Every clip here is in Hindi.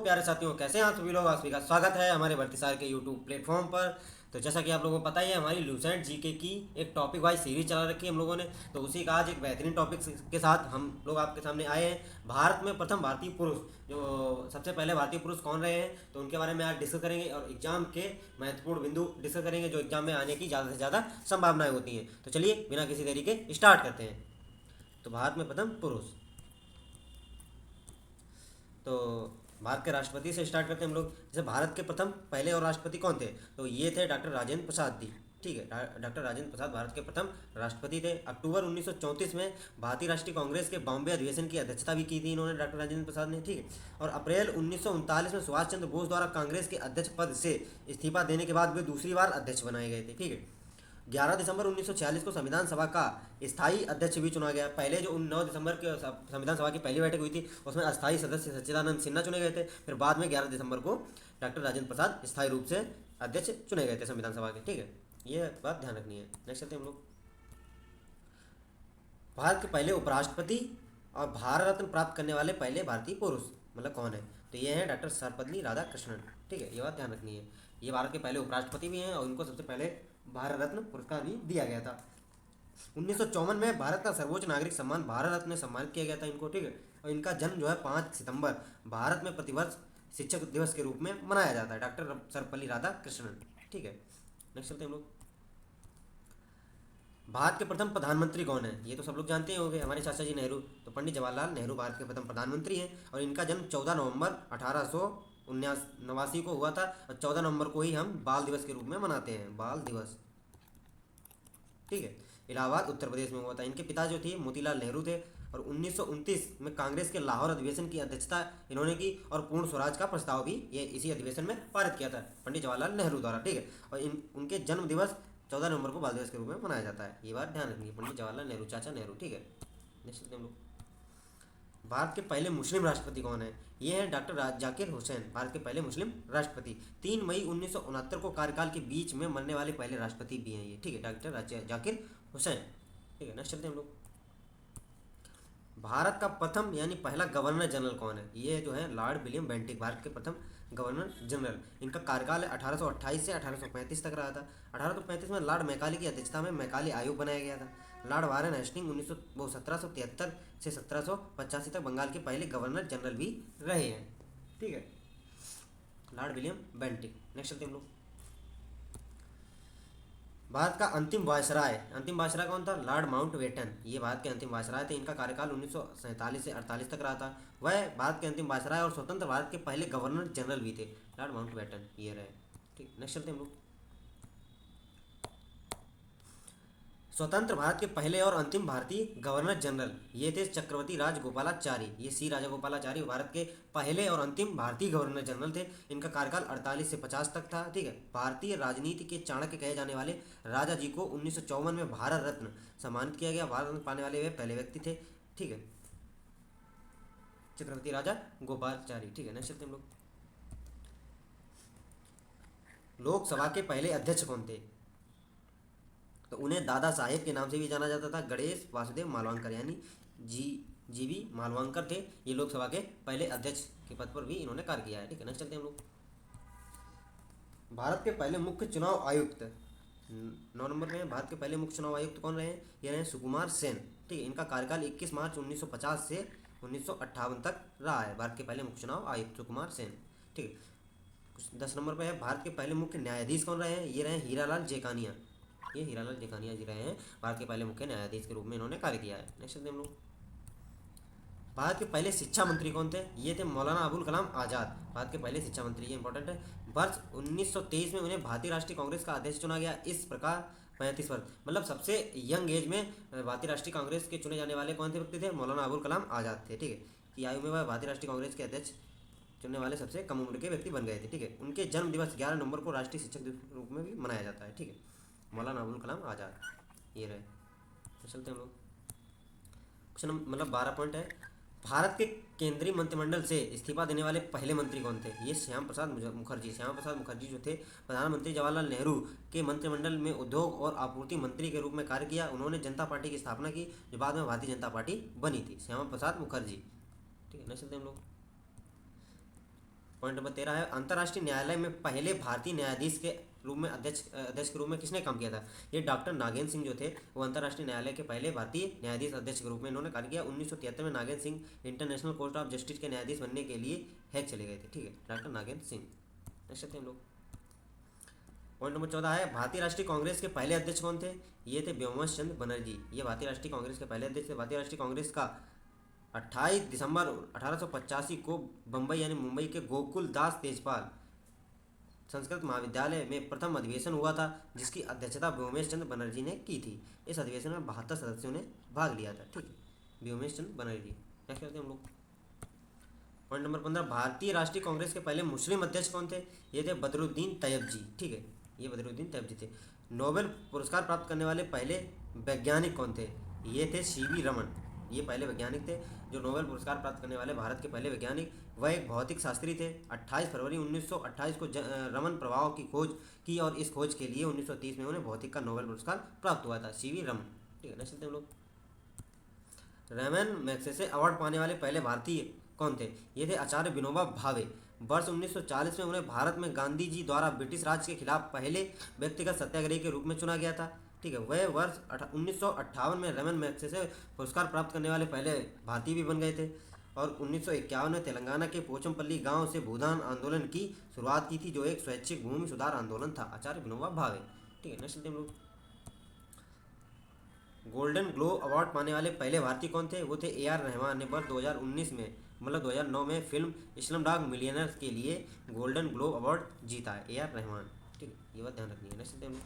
प्यारे साथियों, कैसे हैं आप सभी लोग। आप सभी का स्वागत है हमारे भर्तीसार के यूट्यूब प्लेटफॉर्म पर। तो जैसा कि आप लोगों को पता ही है, हमारी लूसेंट जीके की एक टॉपिक वाइज सीरीज चला रखी है हम लोगों ने। तो उसी का आज एक बेहतरीन टॉपिक के साथ हम लोग आपके सामने आए हैं। भारत में प्रथम भारतीय पुरुष, जो सबसे पहले भारतीय पुरुष कौन रहे हैं, तो उनके बारे में आज डिस्कस करेंगे और एग्जाम के महत्वपूर्ण बिंदु डिस्कस करेंगे जो एग्जाम में आने की ज़्यादा से ज़्यादा संभावनाएं होती हैं। तो चलिए बिना किसी देरी के स्टार्ट करते हैं। तो भारत में प्रथम पुरुष, तो भारत के राष्ट्रपति से स्टार्ट करते हैं हम लोग। जैसे भारत के प्रथम पहले और राष्ट्रपति कौन थे, तो ये थे डॉक्टर राजेंद्र प्रसाद जी। ठीक है, डॉक्टर राजेंद्र प्रसाद भारत के प्रथम राष्ट्रपति थे। अक्टूबर 1934 में भारतीय राष्ट्रीय कांग्रेस के बॉम्बे अधिवेशन की अध्यक्षता भी की थी इन्होंने, डॉक्टर राजेंद्र प्रसाद ने। ठीक है, और अप्रैल 1939 में सुभाष चंद्र बोस द्वारा कांग्रेस के अध्यक्ष पद से इस्तीफा देने के बाद वे दूसरी बार अध्यक्ष बनाए गए थे। ठीक है, 11 दिसंबर 1946 को संविधान सभा का स्थायी अध्यक्ष भी चुना गया। पहले जो 9 दिसंबर के संविधान सभा की पहली बैठक हुई थी, उसमें अस्थायी सदस्य सच्चिदानंद सिन्हा चुने गए थे। फिर बाद में 11 दिसंबर को डॉक्टर राजेंद्र प्रसाद स्थायी रूप से अध्यक्ष चुने गए थे संविधान सभा के। ठीक है, ये बात ध्यान रखनी है। नेक्स्ट चलते हैं हम लोग। भारत के पहले उपराष्ट्रपति और भारत रत्न प्राप्त करने वाले पहले भारतीय पुरुष मतलब कौन है, तो ये हैं डॉक्टर सर्वपल्ली राधाकृष्णन। ठीक है, ये बात ध्यान रखनी है। ये भारत के पहले उपराष्ट्रपति भी हैं और इनको सबसे पहले भारत रत्न पुरस्कार भी दिया गया था। 1954 में भारत का सर्वोच्च नागरिक सम्मान भारत रत्न में सम्मानित किया गया था इनको। ठीक है, और इनका जन्म जो है 5 सितंबर भारत में प्रतिवर्ष शिक्षक दिवस के रूप में मनाया जाता है, डॉक्टर सर्वपल्ली राधाकृष्णन। ठीक है, नेक्स्ट चलते हैं हम लोग। भारत के प्रथम प्रधानमंत्री कौन है, ये तो सब लोग जानते ही होंगे, हमारे चाचा जी नेहरू। तो पंडित जवाहरलाल नेहरू भारत के प्रथम प्रधानमंत्री हैं और इनका जन्म 14 नवंबर 1889 को हुआ था। और 14 नवंबर को ही हम बाल दिवस के रूप में मनाते हैं, बाल दिवस। ठीक है, इलाहाबाद उत्तर प्रदेश में हुआ था। इनके पिता जो थे मोतीलाल नेहरू थे और 1929 में कांग्रेस के लाहौर अधिवेशन की अध्यक्षता इन्होंने की और पूर्ण स्वराज का प्रस्ताव भी ये इसी अधिवेशन में पारित किया था पंडित जवाहरलाल नेहरू द्वारा। ठीक है, और उनके जन्म दिवस 14 नवंबर को बाल दिवस के रूप में मनाया जाता है। ये बात ध्यान रखनी है, पंडित जवाहरलाल नेहरू, चाचा नेहरू। ठीक है, नेक्स्ट हम लोग। भारत के पहले मुस्लिम राष्ट्रपति कौन है, ये हैं डॉक्टर जाकिर हुसैन, भारत के पहले मुस्लिम राष्ट्रपति। 3 मई 1969 को कार्यकाल के बीच में मरने वाले पहले राष्ट्रपति भी हैं ये। ठीक है, डॉक्टर जाकिर हुसैन। ठीक है, नेक्स्ट चलते हैं हम लोग। भारत का प्रथम यानी पहला गवर्नर जनरल कौन है, ये जो है लॉर्ड विलियम बेंटिक, भारत के प्रथम गवर्नर जनरल। इनका कार्यकाल 1828 से 1835 तक रहा था। 1835 में लॉर्ड मैकाले की अध्यक्षता में मैकाले आयोग बनाया गया था। लॉर्ड वारेन हेस्टिंग 1773 से 1785 तक बंगाल के पहले गवर्नर जनरल भी रहे हैं। ठीक है, लॉर्ड विलियम बेंटिक। नेक्स्ट चलते हैं हम लोग। भारत का अंतिम वायसराय कौन था, लॉर्ड माउंटबेटन, ये भारत के अंतिम वायसराय थे। इनका कार्यकाल 1947 से 48 तक रहा था। वह भारत के अंतिम वायसराय और स्वतंत्र भारत के पहले गवर्नर जनरल भी थे, लॉर्ड माउंटबेटन ये रहे। ठीक, नेक्स्ट चलते हैं हम लोग। स्वतंत्र भारत के पहले और अंतिम भारतीय गवर्नर जनरल ये थे चक्रवर्ती राजगोपालाचारी, ये सी राजगोपालाचारी भारत के पहले और अंतिम भारतीय गवर्नर जनरल थे। इनका कार्यकाल 48 से 50 तक था। ठीक है, भारतीय राजनीति के चाणक्य कहे जाने वाले राजा जी को 1954 में भारत रत्न सम्मानित किया गया। भारत रत्न पाने वाले वे पहले व्यक्ति थे। ठीक है, चक्रवर्ती राजा गोपालाचारी। ठीक है, नेक्स्ट चलते हैं हम लोग। लोकसभा के पहले अध्यक्ष कौन थे, तो उन्हें दादा साहेब के नाम से भी जाना जाता था। गणेश वासुदेव मालवांकर यानी जी वी मालवांकर थे, ये लोकसभा के पहले अध्यक्ष के पद पर भी इन्होंने कार्य किया है। ठीक है, नेक्स्ट चलते हैं हम लोग। भारत के पहले मुख्य चुनाव आयुक्त 9 नंबर में भारत के पहले मुख्य चुनाव आयुक्त कौन रहे हैं, ये रहे सुकुमार सेन। ठीक है, इनका कार्यकाल 21 मार्च 1950 से 1958 तक रहा है, भारत के पहले मुख्य चुनाव आयुक्त सुकुमार सेन। ठीक है, 10 नंबर पर है भारत के पहले मुख्य न्यायाधीश कौन रहे हैं, ये रहे हीरालाल जेकानिया, ये हीरालाल जेकानिया जी रहे हैं, भारत के पहले मुख्य न्यायाधीश के रूप में इन्होंने कार्य किया है। नेक्स्ट हम लोग। भारत के पहले शिक्षा मंत्री कौन थे, ये थे मौलाना अबुल कलाम आज़ाद, भारत के पहले शिक्षा मंत्री, ये इंपॉर्टेंट है। वर्ष 1923 में उन्हें भारतीय राष्ट्रीय कांग्रेस का अध्यक्ष चुना गया। इस प्रकार 35 वर्ष मतलब सबसे यंग एज में भारतीय राष्ट्रीय कांग्रेस के चुने जाने वाले कौन से व्यक्ति थे, मौलाना अबुल कलाम आज़ाद थे। ठीक है, कि आयु में वह भारतीय राष्ट्रीय कांग्रेस के अध्यक्ष चुनने वाले सबसे कम उम्र के व्यक्ति बन गए थे। ठीक है, उनके जन्म दिवस 11 नवंबर को राष्ट्रीय शिक्षक दिवस के रूप में भी मनाया जाता है। ठीक है, मौलाना अबुल कलाम आज़ाद ये रहे। तो चलते हैं हम लोग। क्वेश्चन मतलब 12 पॉइंट है। भारत के केंद्रीय मंत्रिमंडल से इस्तीफा देने वाले पहले मंत्री कौन थे, ये श्याम प्रसाद मुखर्जी। श्यामा प्रसाद मुखर्जी जो थे प्रधानमंत्री जवाहरलाल नेहरू के मंत्रिमंडल में उद्योग और आपूर्ति मंत्री के रूप में कार्य किया। उन्होंने जनता पार्टी की स्थापना की जो बाद में भारतीय जनता पार्टी बनी थी, श्यामा प्रसाद मुखर्जी। ठीक है, नेक्स्ट चलते हैं हम लोग। पॉइंट नंबर 13 है, अंतर्राष्ट्रीय न्यायालय में पहले भारतीय न्यायाधीश के रूप में अध्यक्ष के रूप में किसने काम किया था? ये डॉक्टर नागेंद्र सिंह जो थे, वो अंतर्राष्ट्रीय न्यायालय के पहले भारतीय न्यायाधीश अध्यक्ष के रूप में इन्होंने कार्य किया। 1973 में Nagendra Singh international court of justice के न्यायाधीश बनने के लिए हैग चले गए थे। ठीक है, डॉक्टर नागेंद्र सिंह। नेक्स्ट आते हैं हम लोग, पॉइंट नंबर 14 है, भारतीय राष्ट्रीय कांग्रेस के पहले अध्यक्ष कौन थे? ये थे व्योमेश चंद्र बनर्जी। ये भारतीय राष्ट्रीय कांग्रेस के पहले अध्यक्ष थे। भारतीय राष्ट्रीय कांग्रेस का 28 दिसंबर 1885 को बम्बई यानी मुंबई के गोकुल दास तेजपाल संस्कृत महाविद्यालय में प्रथम अधिवेशन हुआ था, जिसकी अध्यक्षता व्योमेश चंद्र बनर्जी ने की थी। इस अधिवेशन में 72 सदस्यों ने भाग लिया था। ठीक है, व्योमेश चंद्र बनर्जी। नेक्स्ट करते हैं हम लोग, पॉइंट नंबर 15, भारतीय राष्ट्रीय कांग्रेस के पहले मुस्लिम अध्यक्ष कौन थे? ये थे बदरुद्दीन तैयबजी। ठीक है, ये बदरुद्दीन तैयबजी थे। नोबेल पुरस्कार प्राप्त करने वाले पहले वैज्ञानिक कौन थे? ये थे सीवी रमन। ये पहले वैज्ञानिक थे जो नोबेल पुरस्कार प्राप्त करने वाले भारत के पहले वैज्ञानिक। वह एक भौतिक शास्त्री थे। 28 फरवरी 1928 को रमन प्रभाव की खोज की और इस खोज के लिए 1930 में उन्हें भौतिक का नोबेल पुरस्कार प्राप्त हुआ था, सीवी रमन। ठीक है, नेक्स्ट हम लोग, रैमन मैग्सेसे अवार्ड पाने वाले पहले भारतीय कौन थे? ये थे आचार्य विनोबा भावे। वर्ष 1940 में उन्हें भारत में गांधी जी द्वारा ब्रिटिश राज के खिलाफ पहले व्यक्तिगत सत्याग्रही के रूप में चुना गया था। ठीक है, वह वर्ष 1958 में रैमन मैग्सेसे पुरस्कार प्राप्त करने वाले पहले भारतीय भी बन गए थे। और 1951 में तेलंगाना के पोचमपल्ली गांव से भूदान आंदोलन की शुरुआत की थी, जो एक स्वैच्छिक भूमि सुधार आंदोलन था। आचार्य विनोबा भावे। ठीक है, नेक्स्ट हम लोग, गोल्डन ग्लोब अवार्ड पाने वाले पहले भारतीय कौन थे? वो थे ए आर रहमान ने वर्ष 2019 में, मतलब 2009 में फिल्म स्लमडॉग मिलियनेयर के लिए गोल्डन ग्लोब अवार्ड जीता है ए आर रहमान। ठीक है, ये बात ध्यान रखनी है। नेक्स्ट हम लोग,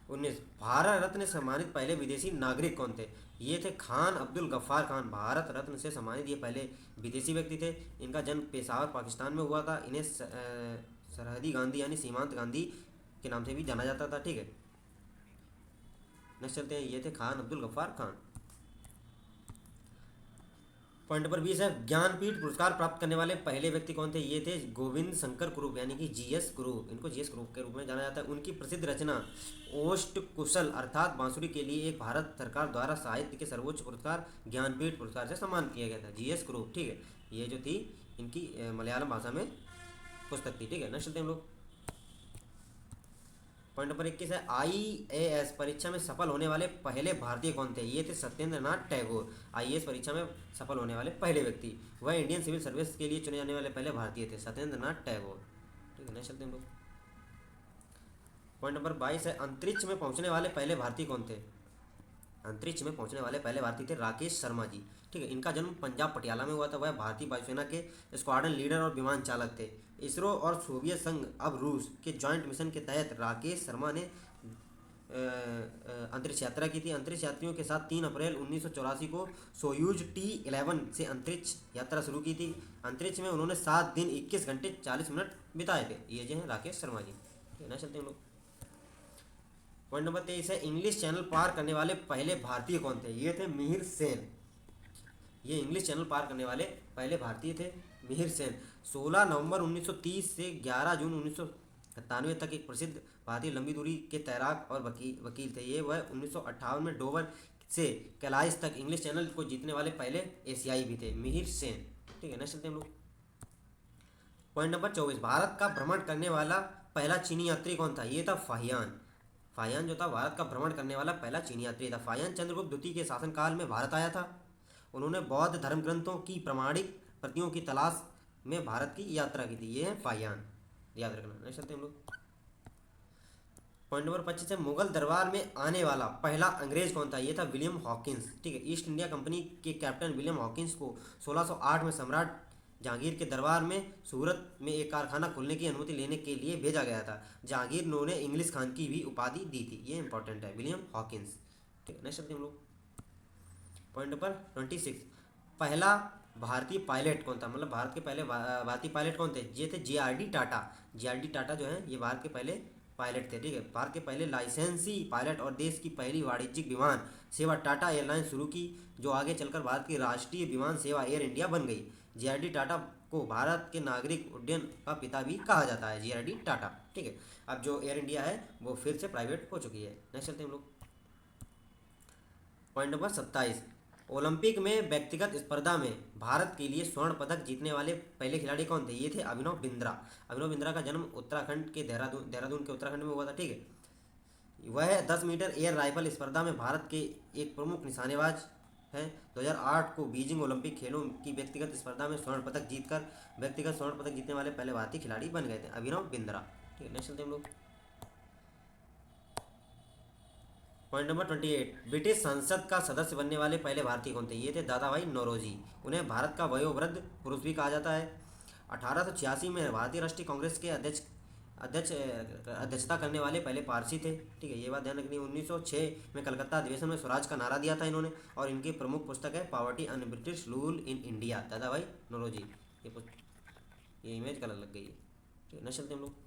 19, भारत रत्न से सम्मानित पहले विदेशी नागरिक कौन थे? ये थे खान अब्दुल गफ्फार खान। भारत रत्न से सम्मानित ये पहले विदेशी व्यक्ति थे। इनका जन्म पेशावर पाकिस्तान में हुआ था। इन्हें सरहदी गांधी यानी सीमांत गांधी के नाम से भी जाना जाता था। ठीक है, नेक्स्ट चलते हैं, ये थे खान अब्दुल गफ्फार खान। पॉइंट नंबर 20 है, ज्ञानपीठ पुरस्कार प्राप्त करने वाले पहले व्यक्ति कौन थे? ये थे गोविंद शंकर कुरूप यानी कि जीएस कुरूप। इनको जीएस कुरूप के रूप में जाना जाता है। उनकी प्रसिद्ध रचना ओष्ट कुशल अर्थात बांसुरी के लिए एक भारत सरकार द्वारा साहित्य के सर्वोच्च पुरस्कार ज्ञानपीठ पुरस्कार से सम्मान किया गया था, जीएस कुरूप। ठीक है, ये जो थी इनकी मलयालम भाषा में पुस्तक थी। ठीक है, नेक्स्ट चलते हैं हम लोग, पॉइंट नंबर 21 है, आईएएस परीक्षा में सफल होने वाले पहले भारतीय कौन थे? ये थे सत्येंद्र नाथ टैगोर। आईएएस परीक्षा में सफल होने वाले पहले व्यक्ति। वह इंडियन सिविल सर्विस के लिए चुने जाने वाले पहले भारतीय थे, सत्येंद्र नाथ टैगोर। ठीक है, नेक्स्ट चलते हैं हम लोग, पॉइंट नंबर 22 है, अंतरिक्ष में पहुंचने वाले पहले भारतीय कौन थे? अंतरिक्ष में पहुंचने वाले पहले भारतीय थे राकेश शर्मा जी। ठीक है, इनका जन्म पंजाब पटियाला में हुआ था। वह भारतीय वायुसेना के स्क्वाड्रन लीडर और विमान चालक थे। इसरो और सोवियत संघ अब रूस के जॉइंट मिशन के तहत राकेश शर्मा ने अंतरिक्ष यात्रा की थी। अंतरिक्ष यात्रियों के साथ 3 अप्रैल 1984 को सोयूज T11 से अंतरिक्ष यात्रा शुरू की थी। अंतरिक्ष में उन्होंने 7 दिन 21 घंटे 40 मिनट बिताए थे। ये जो हैं राकेश शर्मा जी। ठीक है, चलते हैं हम लोग, पॉइंट नंबर 23 है, इंग्लिश चैनल पार करने वाले पहले भारतीय कौन थे? ये थे मिहिर सेन। ये इंग्लिश चैनल पार करने वाले पहले भारतीय थे, मिहिर सेन। 16 नवंबर 1930 से 11 जून 1997 तक एक प्रसिद्ध भारतीय लंबी दूरी के तैराक और वकील थे। ये वह 1958 में डोवर से कैलाइस तक इंग्लिश चैनल को जीतने वाले पहले एशियाई भी थे, मिहिर सेन। ठीक है, नेक्स्ट चलते हैं हम लोग, पॉइंट नंबर 24, भारत का भ्रमण करने वाला पहला चीनी यात्री कौन था? ये था फाहियान। फाहियान जो था भारत का भ्रमण करने वाला पहला चीनी यात्री था। फाहियान चंद्रगुप्त द्वितीय के शासनकाल में भारत आया था। उन्होंने बौद्ध धर्म ग्रंथों की प्रमाणिक प्रतियों की तलाश में भारत की यात्रा की थी। ये है फाहियान, याद रखना। नेक्स्ट चलते हैं हम लोग, पॉइंट नंबर 25 है, मुगल दरबार में आने वाला पहला अंग्रेज कौन था? ये था विलियम हॉकिंस। ठीक है, ईस्ट इंडिया कंपनी के कैप्टन विलियम हॉकिंस को 1608 में सम्राट जहांगीर के दरबार में सूरत में एक कारखाना खोलने की अनुमति लेने के लिए भेजा गया था। जहांगीर ने उन्हें इंग्लिश खान की भी उपाधि दी थी। ये इंपॉर्टेंट है, विलियम हॉकिंस। ठीक है, नेक्स्ट चलते हैं हम लोग, पॉइंट नंबर 26, पहला भारतीय पायलट कौन था? मतलब भारत के पहले भारतीय पायलट कौन थे? ये थे JRD टाटा। JRD टाटा जो है ये भारत के पहले पायलट थे। ठीक है, भारत के पहले लाइसेंसी पायलट और देश की पहली वाणिज्यिक विमान सेवा टाटा एयरलाइंस शुरू की, जो आगे चलकर भारत की राष्ट्रीय विमान सेवा एयर इंडिया बन गई। JRD टाटा को भारत के नागरिक उड्डयन का पिता भी कहा जाता है, JRD टाटा। ठीक है, अब जो एयर इंडिया है वो फिर से प्राइवेट हो चुकी है। नेक्स्ट चलते हैं हम लोग, पॉइंट नंबर 27, ओलंपिक में व्यक्तिगत स्पर्धा में भारत के लिए स्वर्ण पदक जीतने वाले पहले खिलाड़ी कौन थे? ये थे अभिनव बिंद्रा। अभिनव बिंद्रा का जन्म उत्तराखंड के देहरादून के उत्तराखंड में हुआ था, ठीक है। वह 10 मीटर एयर राइफल स्पर्धा में भारत के एक प्रमुख निशानेबाज हैं। 2008 को बीजिंग ओलंपिक खेलों की व्यक्तिगत स्पर्धा में स्वर्ण पदक जीतकर व्यक्तिगत स्वर्ण पदक जीतने वाले पहले भारतीय खिलाड़ी बन गए थे अभिनव बिंद्रा, ठीक है। नेक्स्ट चलते हैं हम लोग। पॉइंट नंबर 28, ब्रिटिश संसद का सदस्य बनने वाले पहले भारतीय कौन थे? ये थे दादा भाई नौरोजी। उन्हें भारत का वयोवृद्ध पुरुष भी कहा जाता है। 1886 में भारतीय राष्ट्रीय कांग्रेस के अध्यक्ष अध्यक्षता करने वाले पहले पारसी थे, ठीक है। ये बात ध्यान रखनी है। 1906 में कलकत्ता अधिवेशन में स्वराज का नारा दिया था इन्होंने, और इनकी प्रमुख पुस्तक है poverty and British rule in India, दादा भाई नौरोजी। ये इमेज कलर लग गई है, ठीक है। नेक्स्ट चलते हैं हम लोग।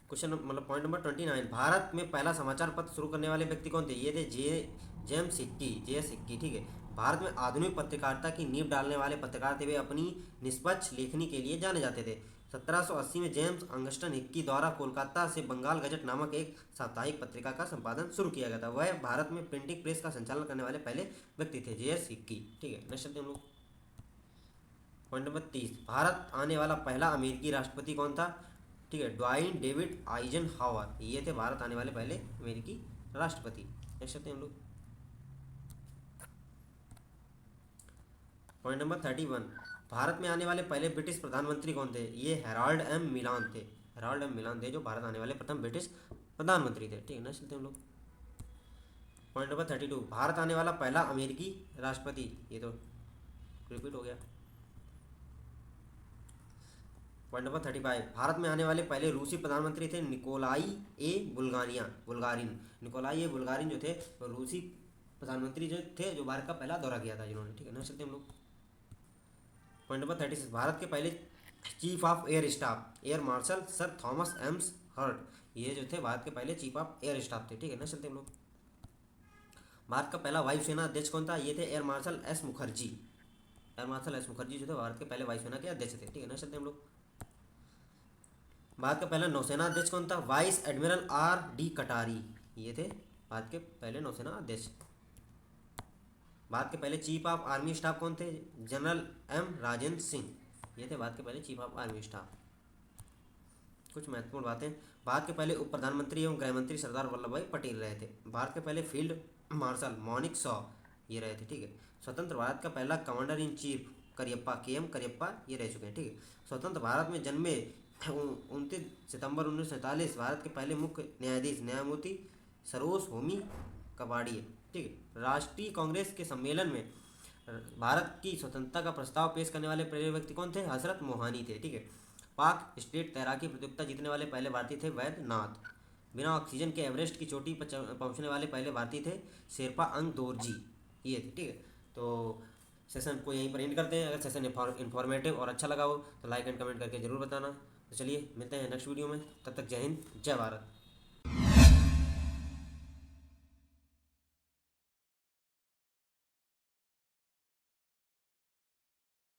क्वेश्चन मतलब पॉइंट नंबर 29, भारत में पहला समाचार पत्र शुरू करने वाले व्यक्ति कौन थे? ये थे जेम्स सिक्की, ठीक है। भारत में आधुनिक पत्रकारिता की नींव डालने वाले पत्रकार थे। वे अपनी निष्पक्ष लेखनी के लिए जाने जाते थे। 1780 में जेम्स अंगस्टन हिक्की द्वारा कोलकाता से बंगाल गजट नामक एक साप्ताहिक पत्रिका का संपादन शुरू किया गया था। वह भारत में प्रिंटिंग प्रेस का संचालन करने वाले पहले व्यक्ति थे, जेएस हिक्की, ठीक है। नेक्स्ट चलते हैं हम लोग। पॉइंट नंबर 30, भारत आने वाला पहला अमेरिकी राष्ट्रपति कौन था? ठीक है, ड्वाइन डेविड आइजनहावर, ये थे भारत आने वाले पहले अमेरिकी राष्ट्रपति। नेक्स्ट चलते हैं हम लोग। पॉइंट नंबर 31, भारत में आने वाले पहले ब्रिटिश प्रधानमंत्री कौन थे? ये हैराल्ड एम मिलान थे। हैराल्ड एम मिलान थे जो भारत आने वाले प्रथम ब्रिटिश प्रधानमंत्री थे, ठीक है। नेक्स्ट चलते हैं हम लोग। पॉइंट नंबर 32, भारत आने वाला पहला अमेरिकी राष्ट्रपति, ये तो रिपीट हो गया। पॉइंट नंबर 35, भारत में आने वाले पहले रूसी प्रधानमंत्री थे निकोलाई ए बुल्गारिन। निकोलाई ए बुल्गारिन जो थे वो रूसी प्रधानमंत्री जो थे जो भारत का पहला दौरा किया था जिन्होंने, ठीक है। नेक्स्ट चलते हैं हम लोग। पॉइंट नंबर 36, भारत के पहले chief of air staff air marshal sir Thomas एम्स हर्ट, ये जो थे भारत के पहले चीफ ऑफ एयर स्टाफ थे, ठीक है। नेक्स्ट चलते हैं हम लोग। भारत का पहला वायुसेना अध्यक्ष कौन था? ये थे air marshal S Mukherjee. Air marshal S Mukherjee जो थे भारत के पहले वायुसेना के अध्यक्ष थे, ठीक है। नेक्स्ट चलते हैं हम लोग। भारत का पहला नौसेना अध्यक्ष कौन था? वाइस एडमिरल आर डी कटारी, ये थे भारत के पहले नौसेना अध्यक्ष। भारत के पहले चीफ ऑफ आर्मी स्टाफ कौन थे? जनरल एम राजेंद्र सिंह, ये थे भारत के पहले चीफ ऑफ आर्मी स्टाफ। कुछ महत्वपूर्ण बातें, भारत के पहले उप प्रधानमंत्री एवं गृह मंत्री सरदार वल्लभ भाई पटेल रहे थे। भारत के पहले फील्ड मार्शल मॉनिक शॉ ये रहे थे, ठीक है। स्वतंत्र भारत का पहला commander in chief Cariappa KM Cariappa ये रह चुके हैं, ठीक है। स्वतंत्र भारत में जन्मे 29 सितंबर 1947 भारत के पहले मुख्य न्यायाधीश न्यायमूर्ति सरोज होमी कबाड़ी, ठीक है। राष्ट्रीय कांग्रेस के सम्मेलन में भारत की स्वतंत्रता का प्रस्ताव पेश करने वाले पहले व्यक्ति कौन थे? हजरत मोहानी थे, ठीक है। पाक स्टेट तैराकी प्रतियोगिता जीतने वाले पहले भारतीय थे वैद्यनाथ। बिना ऑक्सीजन के एवरेस्ट की चोटी पर पहुंचने वाले पहले भारतीय थे शेरपा अंग दोरजी, ये थे, ठीक है। तो सेशन को यहीं पर एंड करते हैं। अगर सेशन इन्फॉर्मेटिव और अच्छा लगा हो तो लाइक एंड कमेंट करके जरूर बताना। तो चलिए मिलते हैं नेक्स्ट वीडियो में, तब तक जय हिंद जय भारत।